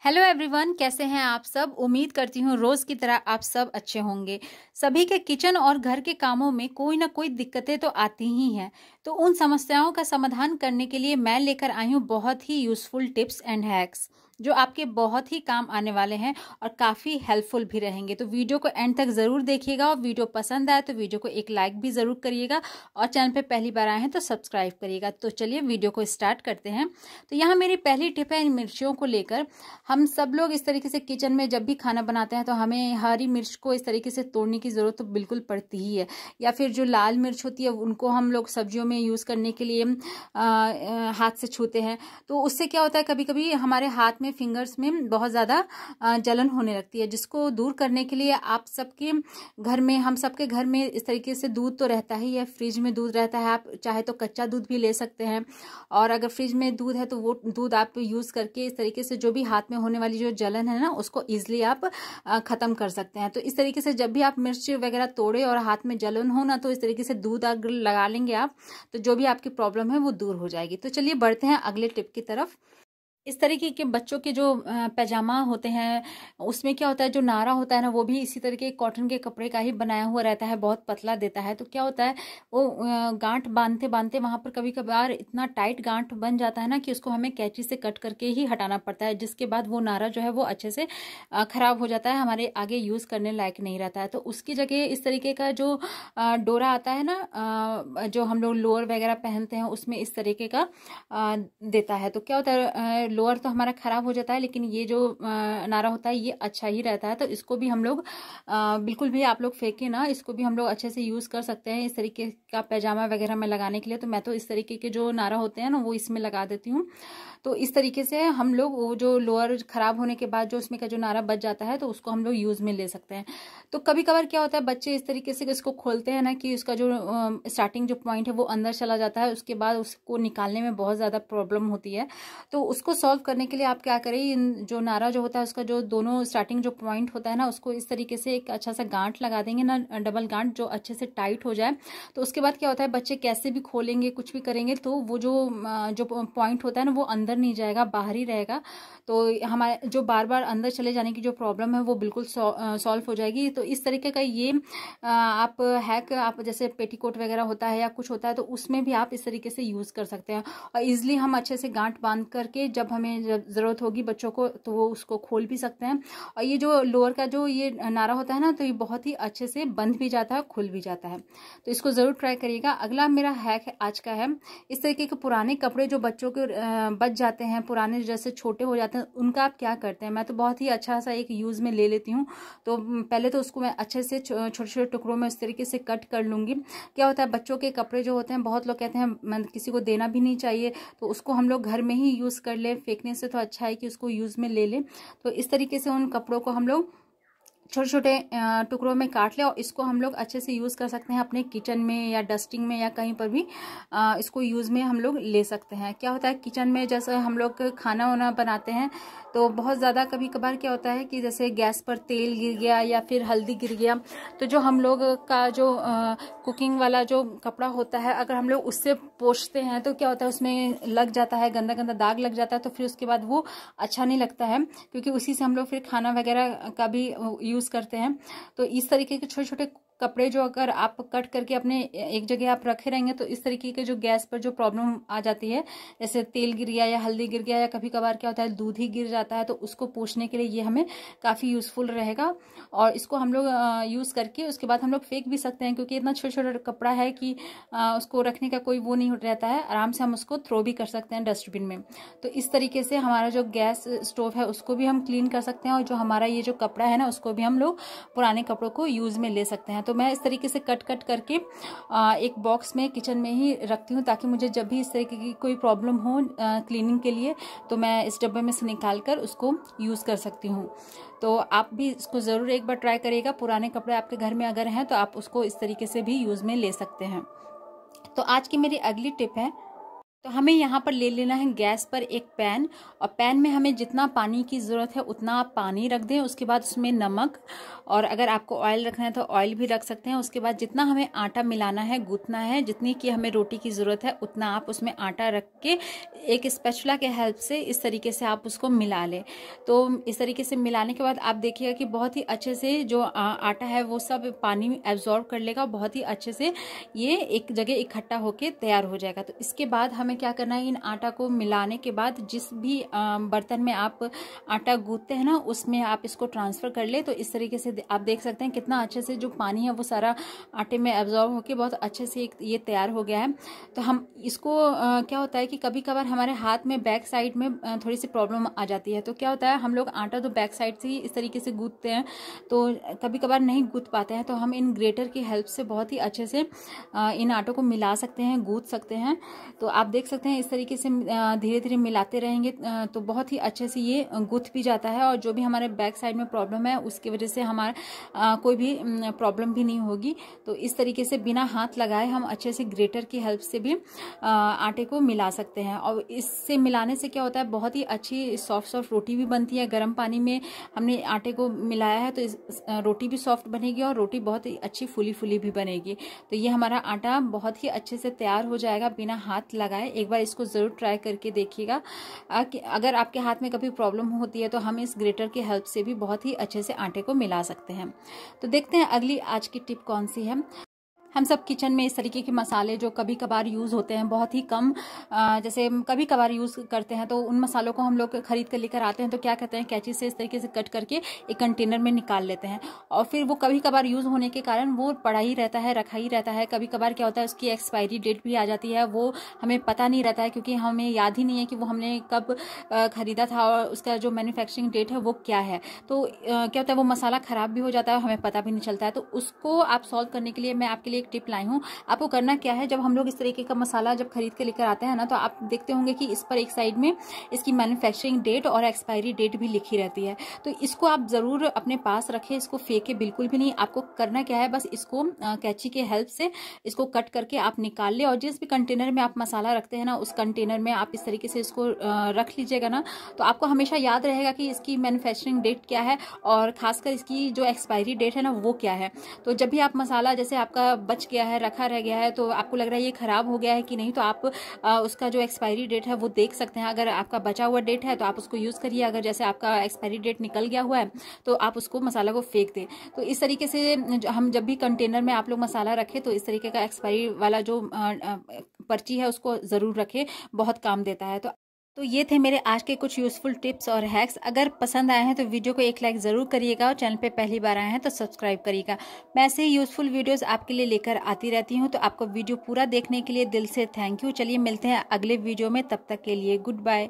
Hello everyone, कैसे हैं आप सब। उम्मीद करती हूँ रोज़ की तरह आप सब अच्छे होंगे। सभी के किचन और घर के कामों में कोई ना कोई दिक्कतें तो आती ही हैं। तो उन समस्याओं का समाधान करने के लिए मैं लेकर आई हूँ बहुत ही यूज़फुल टिप्स एंड हैक्स जो आपके बहुत ही काम आने वाले हैं और काफ़ी हेल्पफुल भी रहेंगे। तो वीडियो को एंड तक ज़रूर देखिएगा और वीडियो पसंद आए तो वीडियो को एक लाइक भी ज़रूर करिएगा और चैनल पे पहली बार आए हैं तो सब्सक्राइब करिएगा। तो चलिए वीडियो को स्टार्ट करते हैं। तो यहाँ मेरी पहली टिप है इन मिर्चियों को लेकर। हम सब लोग इस तरीके से किचन में जब भी खाना बनाते हैं तो हमें हरी मिर्च को इस तरीके से तोड़ने की ज़रूरत तो बिल्कुल पड़ती ही है, या फिर जो लाल मिर्च होती है उनको हम लोग सब्जियों में यूज़ करने के लिए हाथ से छूते हैं। तो उससे क्या होता है, कभी कभी हमारे हाथ में फिंगर्स में बहुत ज़्यादा जलन होने लगती है, जिसको दूर करने के लिए आप सबके घर में, हम सबके घर में इस तरीके से दूध तो रहता ही है, फ्रिज में दूध रहता है। आप चाहे तो कच्चा दूध भी ले सकते हैं, और अगर फ्रिज में दूध है तो वो दूध आप यूज़ करके इस तरीके से जो भी हाथ में होने वाली जो जलन है ना उसको ईजिली आप ख़त्म कर सकते हैं। तो इस तरीके से जब भी आप मिर्च वगैरह तोड़े और हाथ में जलन हो ना, तो इस तरीके से दूध अगर लगा लेंगे आप तो जो भी आपकी प्रॉब्लम है वो दूर हो जाएगी। तो चलिए बढ़ते हैं अगले टिप की तरफ। इस तरीके के बच्चों के जो पैजामा होते हैं उसमें क्या होता है, जो नारा होता है ना वो भी इसी तरीके कॉटन के कपड़े का ही बनाया हुआ रहता है, बहुत पतला देता है। तो क्या होता है, वो गांठ बांधते बांधते वहां पर कभी कभार इतना टाइट गांठ बन जाता है ना कि उसको हमें कैंची से कट करके ही हटाना पड़ता है, जिसके बाद वो नारा जो है वो अच्छे से खराब हो जाता है, हमारे आगे यूज़ करने लायक नहीं रहता है। तो उसकी जगह इस तरीके का जो डोरा आता है ना, जो हम लोग लोअर वगैरह पहनते हैं उसमें इस तरीके का देता है। तो क्या होता है, लोअर तो हमारा खराब हो जाता है लेकिन ये जो नारा होता है ये अच्छा ही रहता है। तो इसको भी हम लोग बिल्कुल भी आप लोग फेंके ना, इसको भी हम लोग अच्छे से यूज़ कर सकते हैं इस तरीके का पैजामा वगैरह में लगाने के लिए। तो मैं तो इस तरीके के जो नारा होते हैं ना वो इसमें लगा देती हूँ। तो इस तरीके से हम लोग वो जो लोअर खराब होने के बाद जो उसमें का जो नारा बच जाता है तो उसको हम लोग यूज़ में ले सकते हैं। तो कभी कभार क्या होता है, बच्चे इस तरीके से इसको खोलते हैं ना कि उसका जो स्टार्टिंग जो पॉइंट है वो अंदर चला जाता है, उसके बाद उसको निकालने में बहुत ज़्यादा प्रॉब्लम होती है। तो उसको सॉल्व करने के लिए आप क्या करें, जो नारा जो होता है उसका जो दोनों स्टार्टिंग जो पॉइंट होता है ना उसको इस तरीके से एक अच्छा सा गांठ लगा देंगे ना, डबल गांठ जो अच्छे से टाइट हो जाए। तो उसके बाद क्या होता है, बच्चे कैसे भी खोलेंगे कुछ भी करेंगे तो वो जो पॉइंट होता है ना वो अंदर नहीं जाएगा, बाहर ही रहेगा। तो हमारे जो बार बार अंदर चले जाने की जो प्रॉब्लम है वो बिल्कुल सॉल्व हो जाएगी। तो इस तरीके का ये आप हैक, आप जैसे पेटीकोट वगैरह होता है या कुछ होता है तो उसमें भी आप इस तरीके से यूज़ कर सकते हैं, और ईजिली हम अच्छे से गांठ बांध करके जब हमें ज़रूरत होगी बच्चों को तो वो उसको खोल भी सकते हैं। और ये जो लोअर का जो ये नारा होता है ना तो ये बहुत ही अच्छे से बंद भी जाता है, खुल भी जाता है। तो इसको ज़रूर ट्राई करिएगा। अगला मेरा हैक आज का है, इस तरीके के पुराने कपड़े जो बच्चों के बच जाते हैं, पुराने जैसे छोटे हो जाते हैं, उनका आप क्या करते हैं। मैं तो बहुत ही अच्छा सा एक यूज़ में ले लेती हूँ। तो पहले तो उसको मैं अच्छे से छोटे छोटे टुकड़ों में इस तरीके से कट कर लूँगी। क्या होता है, बच्चों के कपड़े जो होते हैं बहुत लोग कहते हैं किसी को देना भी नहीं चाहिए, तो उसको हम लोग घर में ही यूज़ कर ले, फेंकने से तो अच्छा है कि उसको यूज़ में ले लें। तो इस तरीके से उन कपड़ों को हम लोग छोटे छोटे टुकड़ों में काट ले और इसको हम लोग अच्छे से यूज़ कर सकते हैं अपने किचन में या डस्टिंग में या कहीं पर भी इसको यूज़ में हम लोग ले सकते हैं। क्या होता है, किचन में जैसे हम लोग खाना वाना बनाते हैं तो बहुत ज़्यादा कभी कभार क्या होता है कि जैसे गैस पर तेल गिर गया या फिर हल्दी गिर गया, तो जो हम लोग का जो कुकिंग वाला जो कपड़ा होता है अगर हम लोग उससे पोंछते हैं तो क्या होता है, उसमें लग जाता है, गंदा गंदा दाग लग जाता है। तो फिर उसके बाद वो अच्छा नहीं लगता है, क्योंकि उसी से हम लोग फिर खाना वगैरह का भी यूज़ करते हैं। तो इस तरीके के छोटे छोटे कपड़े जो अगर आप कट करके अपने एक जगह आप रखे रहेंगे तो इस तरीके के जो गैस पर जो प्रॉब्लम आ जाती है, जैसे तेल गिर गया या हल्दी गिर गया या कभी कभार क्या होता है दूध ही गिर जाता है, तो उसको पोंछने के लिए ये हमें काफ़ी यूज़फुल रहेगा। और इसको हम लोग यूज़ करके उसके बाद हम लोग फेंक भी सकते हैं, क्योंकि इतना छोटा छोटा कपड़ा है कि उसको रखने का कोई वो नहीं रहता है, आराम से हम उसको थ्रो भी कर सकते हैं डस्टबिन में। तो इस तरीके से हमारा जो गैस स्टोव है उसको भी हम क्लीन कर सकते हैं, और जो हमारा ये जो कपड़ा है ना उसको भी हम लोग पुराने कपड़ों को यूज़ में ले सकते हैं। तो मैं इस तरीके से कट कट करके एक बॉक्स में किचन में ही रखती हूँ, ताकि मुझे जब भी इस तरीके की कोई प्रॉब्लम हो क्लीनिंग के लिए तो मैं इस डब्बे में से निकाल कर उसको यूज़ कर सकती हूँ। तो आप भी इसको ज़रूर एक बार ट्राई करिएगा। पुराने कपड़े आपके घर में अगर हैं तो आप उसको इस तरीके से भी यूज़ में ले सकते हैं। तो आज की मेरी अगली टिप है, तो हमें यहाँ पर ले लेना है गैस पर एक पैन, और पैन में हमें जितना पानी की ज़रूरत है उतना आप पानी रख दें। उसके बाद उसमें नमक, और अगर आपको ऑयल रखना है तो ऑयल भी रख सकते हैं। उसके बाद जितना हमें आटा मिलाना है, गूंथना है, जितनी की हमें रोटी की ज़रूरत है उतना आप उसमें आटा रख के एक स्पैचुला के हेल्प से इस तरीके से आप उसको मिला लें। तो इस तरीके से मिलाने के बाद आप देखिएगा कि बहुत ही अच्छे से जो आटा है वो सब पानी एब्जॉर्ब कर लेगा, बहुत ही अच्छे से ये एक जगह इकट्ठा होके तैयार हो जाएगा। तो इसके बाद हमें क्या करना है, इन आटा को मिलाने के बाद जिस भी बर्तन में आप आटा गूंथते हैं ना उसमें आप इसको ट्रांसफ़र कर ले। तो इस तरीके से आप देख सकते हैं कितना अच्छे से जो पानी है वो सारा आटे में एब्जॉर्ब होकर बहुत अच्छे से ये तैयार हो गया है। तो हम इसको क्या होता है कि कभी कभार हमारे हाथ में बैक साइड में थोड़ी सी प्रॉब्लम आ जाती है। तो क्या होता है, हम लोग आटा तो बैक साइड से ही इस तरीके से गूंथते हैं, तो कभी कभार नहीं गूंथ पाते हैं। तो हम इन ग्रेटर की हेल्प से बहुत ही अच्छे से इन आटों को मिला सकते हैं, गूंथ सकते हैं। तो आप देख सकते हैं इस तरीके से धीरे धीरे मिलाते रहेंगे तो बहुत ही अच्छे से ये गूंथ भी जाता है, और जो भी हमारे बैक साइड में प्रॉब्लम है उसकी वजह से हमारा कोई भी प्रॉब्लम भी नहीं होगी। तो इस तरीके से बिना हाथ लगाए हम अच्छे से ग्रेटर की हेल्प से भी आटे को मिला सकते हैं। और इससे मिलाने से क्या होता है, बहुत ही अच्छी सॉफ्ट सॉफ्ट रोटी भी बनती है। गर्म पानी में हमने आटे को मिलाया है तो रोटी भी सॉफ्ट बनेगी और रोटी बहुत ही अच्छी फूली फूली भी बनेगी। तो ये हमारा आटा बहुत ही अच्छे से तैयार हो जाएगा बिना हाथ लगाए। एक बार इसको ज़रूर ट्राई करके देखिएगा। अगर आपके हाथ में कभी प्रॉब्लम होती है तो हम इस ग्रेटर की हेल्प से भी बहुत ही अच्छे से आटे को मिला सकते हैं। तो देखते हैं अगली आज की टिप कौन सी है। हम सब किचन में इस तरीके के मसाले जो कभी कभार यूज़ होते हैं, बहुत ही कम जैसे कभी कभार यूज़ करते हैं, तो उन मसालों को हम लोग खरीद कर लेकर आते हैं तो क्या कहते हैं, कैंची से इस तरीके से कट करके एक कंटेनर में निकाल लेते हैं, और फिर वो कभी कभार यूज़ होने के कारण वो पड़ा ही रहता है, रखा ही रहता है। कभी कभार क्या होता है, उसकी एक्सपायरी डेट भी आ जाती है, वो हमें पता नहीं रहता है क्योंकि हमें याद ही नहीं है कि वो हमने कब ख़रीदा था और उसका जो मैन्युफैक्चरिंग डेट है वो क्या है। तो क्या होता है, वो मसाला ख़राब भी हो जाता है, हमें पता भी नहीं चलता है। तो उसको आप सॉल्व करने के लिए मैं आपके लिए एक टिप लाई हूँ। आपको करना क्या है, जब हम लोग इस तरीके का मसाला जब खरीद के लेकर आते हैं ना, तो आप देखते होंगे कि इस पर एक साइड में इसकी मैन्युफैक्चरिंग डेट और एक्सपायरी डेट भी लिखी रहती है। तो इसको आप ज़रूर अपने पास रखें, इसको फेंके बिल्कुल भी नहीं। आपको करना क्या है, बस इसको कैंची के हेल्प से इसको कट करके आप निकाल ले, और जिस भी कंटेनर में आप मसाला रखते हैं ना उस कंटेनर में आप इस तरीके से इसको रख लीजिएगा ना, तो आपको हमेशा याद रहेगा कि इसकी मैन्युफैक्चरिंग डेट क्या है और खासकर इसकी जो एक्सपायरी डेट है ना वो क्या है। तो जब भी आप मसाला जैसे आपका बच गया है, रखा रह गया है, तो आपको लग रहा है ये खराब हो गया है कि नहीं, तो आप उसका जो एक्सपायरी डेट है वो देख सकते हैं। अगर आपका बचा हुआ डेट है तो आप उसको यूज़ करिए, अगर जैसे आपका एक्सपायरी डेट निकल गया हुआ है तो आप उसको मसाला को फेंक दें। तो इस तरीके से हम जब भी कंटेनर में आप लोग मसाला रखें तो इस तरीके का एक्सपायरी वाला जो पर्ची है उसको ज़रूर रखें, बहुत काम देता है। तो ये थे मेरे आज के कुछ यूज़फुल टिप्स और हैक्स। अगर पसंद आए हैं तो वीडियो को एक लाइक ज़रूर करिएगा, और चैनल पे पहली बार आए हैं तो सब्सक्राइब करिएगा। मैं ऐसे ही यूज़फुल वीडियोस आपके लिए लेकर आती रहती हूँ। तो आपको वीडियो पूरा देखने के लिए दिल से थैंक यू। चलिए मिलते हैं अगले वीडियो में, तब तक के लिए गुड बाय।